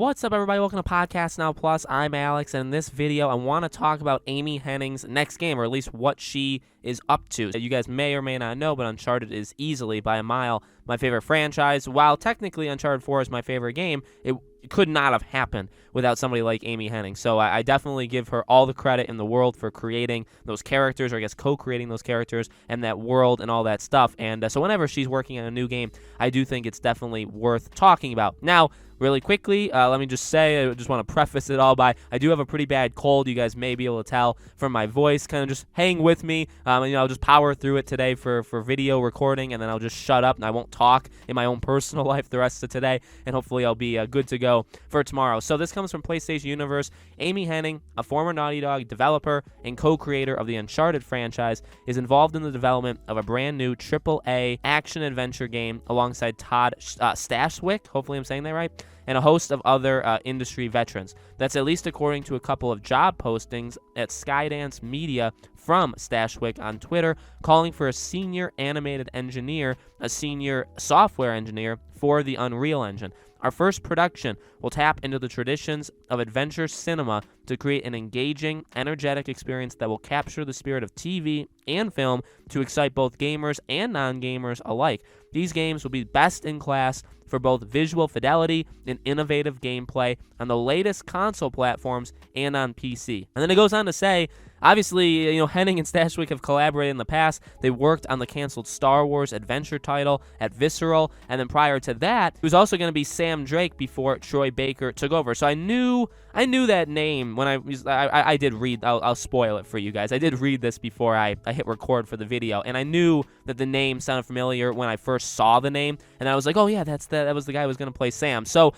What's up, everybody? Welcome to Podcast Now Plus. I'm Alex, and in this video, I want to talk about Amy Hennig's next game, or at least what she is up to. You guys may or may not know, but Uncharted is easily, by a mile, my favorite franchise. While technically Uncharted 4 is my favorite game, it could not have happened without somebody like Amy Hennig. So I definitely give her all the credit in the world for creating those characters, or I guess co-creating those characters and that world and all that stuff. And so whenever she's working on a new game, I do think it's definitely worth talking about. Now, really quickly, let me just say, I just want to preface it all by, I do have a pretty bad cold. You guys may be able to tell from my voice. Kind of just hang with me. I'll just power through it today for video recording, and then I'll just shut up and I won't talk in my own personal life the rest of today, and hopefully I'll be good to go for tomorrow. So this comes from PlayStation Universe. Amy Hennig, a former Naughty Dog developer and co-creator of the Uncharted franchise, is involved in the development of a brand new AAA action-adventure game alongside Todd Stashwick, hopefully I'm saying that right, and a host of other industry veterans. That's at least according to a couple of job postings at Skydance Media from Stashwick on Twitter, calling for a senior animated engineer, a senior software engineer for the Unreal Engine. Our first production will tap into the traditions of adventure cinema to create an engaging, energetic experience that will capture the spirit of TV and film to excite both gamers and non-gamers alike. These games will be best in class for both visual fidelity and innovative gameplay on the latest console platforms and on PC. And then it goes on to say, obviously, Hennig and Stashwick have collaborated in the past. They worked on the canceled Star Wars adventure title at Visceral, and then prior to that, it was also going to be Sam Drake before Troy Baker took over. So I knew that name when I did read. I'll spoil it for you guys. I did read this before I hit record for the video, and I knew that the name sounded familiar when I first saw the name, and I was like, oh yeah, that was the guy who was going to play Sam. So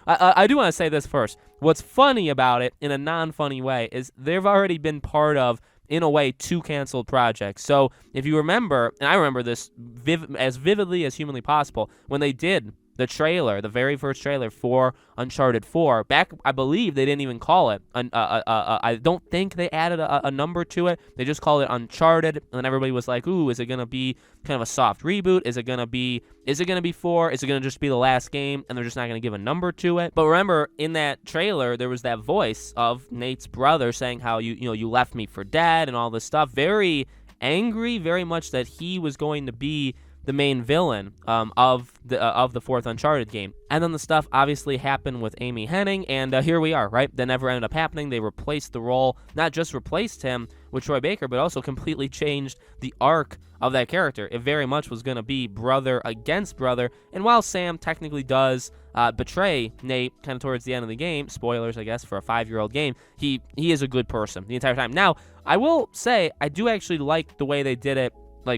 I do want to say this first. What's funny about it, in a non-funny way, is they've already been part of, in a way, 2 canceled projects. So if you remember, and I remember this as vividly as humanly possible, when they did the trailer, the very first trailer for Uncharted 4, back, I believe they didn't even call it. I don't think they added a number to it. They just called it Uncharted, and everybody was like, ooh, is it going to be kind of a soft reboot? Is it going to be 4? Is it going to just be the last game, and they're just not going to give a number to it? But remember, in that trailer, there was that voice of Nate's brother saying how you left me for dead and all this stuff. Very angry, very much that he was going to be the main villain of the fourth Uncharted game. And then the stuff obviously happened with Amy Hennig, and here we are, right? That never ended up happening. They replaced the role, not just replaced him with Troy Baker, but also completely changed the arc of that character. It very much was going to be brother against brother, and while Sam technically does betray Nate kind of towards the end of the game, spoilers, I guess, for a 5-year-old game, he is a good person the entire time. Now, I will say, I do actually like the way they did it,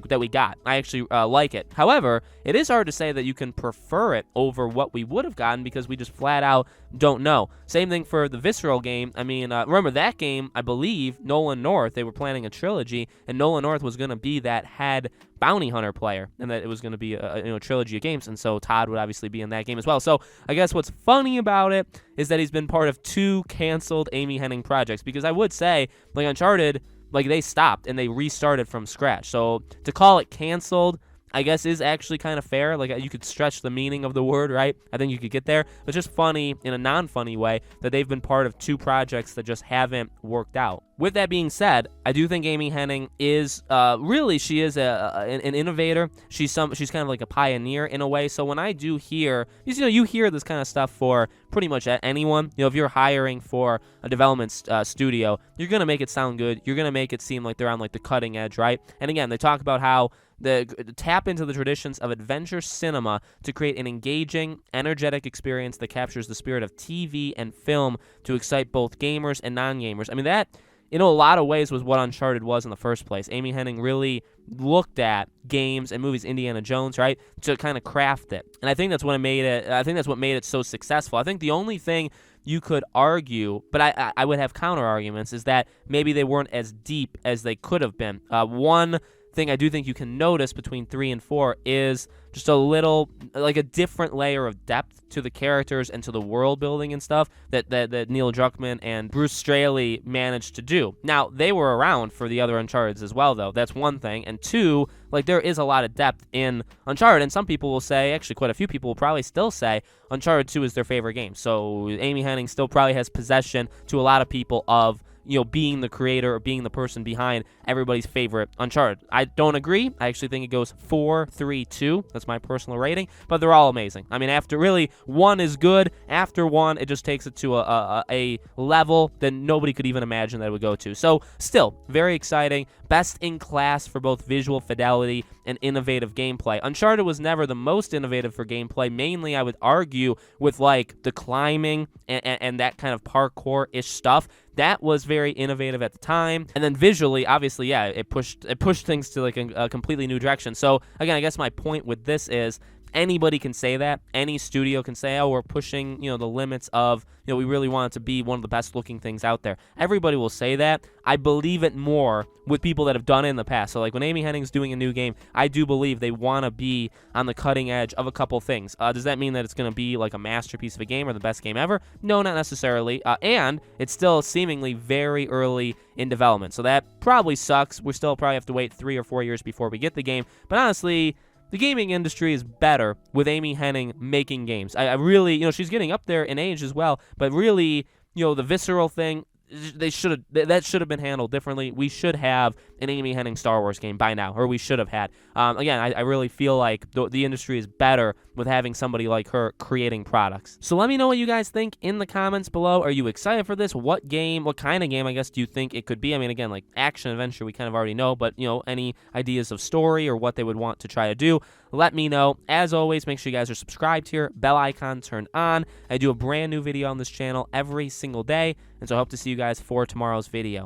that we got. I actually like it. However, it is hard to say that you can prefer it over what we would have gotten because we just flat out don't know. Same thing for the Visceral game. I mean, remember that game, I believe, Nolan North, they were planning a trilogy, and Nolan North was going to be that head bounty hunter player, and that it was going to be a trilogy of games, and so Todd would obviously be in that game as well. So I guess what's funny about it is that he's been part of 2 canceled Amy Hennig projects, because I would say, like Uncharted, they stopped and they restarted from scratch. So to call it canceled, I guess, is actually kind of fair. You could stretch the meaning of the word, right? I think you could get there. But just funny in a non-funny way that they've been part of 2 projects that just haven't worked out. With that being said, I do think Amy Hennig is really, she is an innovator. She's kind of like a pioneer in a way. So when I do hear, you hear this kind of stuff for pretty much anyone. If you're hiring for a development studio, you're gonna make it sound good. You're gonna make it seem like they're on the cutting edge, right? And again, they talk about how the tap into the traditions of adventure cinema to create an engaging, energetic experience that captures the spirit of TV and film to excite both gamers and non-gamers. I mean, that, in a lot of ways, was what Uncharted was in the first place. Amy Hennig really looked at games and movies, Indiana Jones, right, to kind of craft it. And I think that's what made it. I think that's what made it so successful. I think the only thing you could argue, but I would have counter arguments, is that maybe they weren't as deep as they could have been. One thing I do think you can notice between 3 and 4 is just a little, like a different layer of depth to the characters and to the world building and stuff that Neil Druckmann and Bruce Straley managed to do. Now, they were around for the other Uncharted as well, though. That's one thing. And two, like, there is a lot of depth in Uncharted, and some people will say, actually quite a few people will probably still say Uncharted 2 is their favorite game. So Amy Hennig still probably has possession to a lot of people of, you know, being the creator or being the person behind everybody's favorite Uncharted. I don't agree. I actually think it goes 4, 3, 2. That's my personal rating, but they're all amazing. I mean, after really, 1 is good. After 1, it just takes it to a level that nobody could even imagine that it would go to. So still, very exciting. Best in class for both visual fidelity and innovative gameplay. Uncharted was never the most innovative for gameplay. Mainly, I would argue, with like the climbing and that kind of parkour-ish stuff. That was very innovative at the time. And then visually, obviously, yeah, it pushed things to like a completely new direction. So again, I guess my point with this is anybody can say that. Any studio can say, oh, we're pushing, you know, the limits of, you know, we really want it to be one of the best looking things out there. Everybody will say that. I believe it more with people that have done it in the past. So like when Amy Hennig's doing a new game, I do believe they want to be on the cutting edge of a couple things. Does that mean that it's going to be like a masterpiece of a game or the best game ever? No, not necessarily. And it's still seemingly very early in development. So that probably sucks. We still probably have to wait 3 or 4 years before we get the game. But honestly, the gaming industry is better with Amy Hennig making games. I really, you know, she's getting up there in age as well, but really, you know, the visceral thing, that should have been handled differently. We should have an Amy Hennig Star Wars game by now, or we should have had. Again, I really feel like the industry is better with having somebody like her creating products. So let me know what you guys think in the comments below. Are you excited for this? What kind of game, I guess, do you think it could be? I mean, again, like action adventure, we kind of already know, but, you know, any ideas of story or what they would want to try to do, let me know. As always, make sure you guys are subscribed here, bell icon turned on. I do a brand new video on this channel every single day, and so I hope to see you guys for tomorrow's video.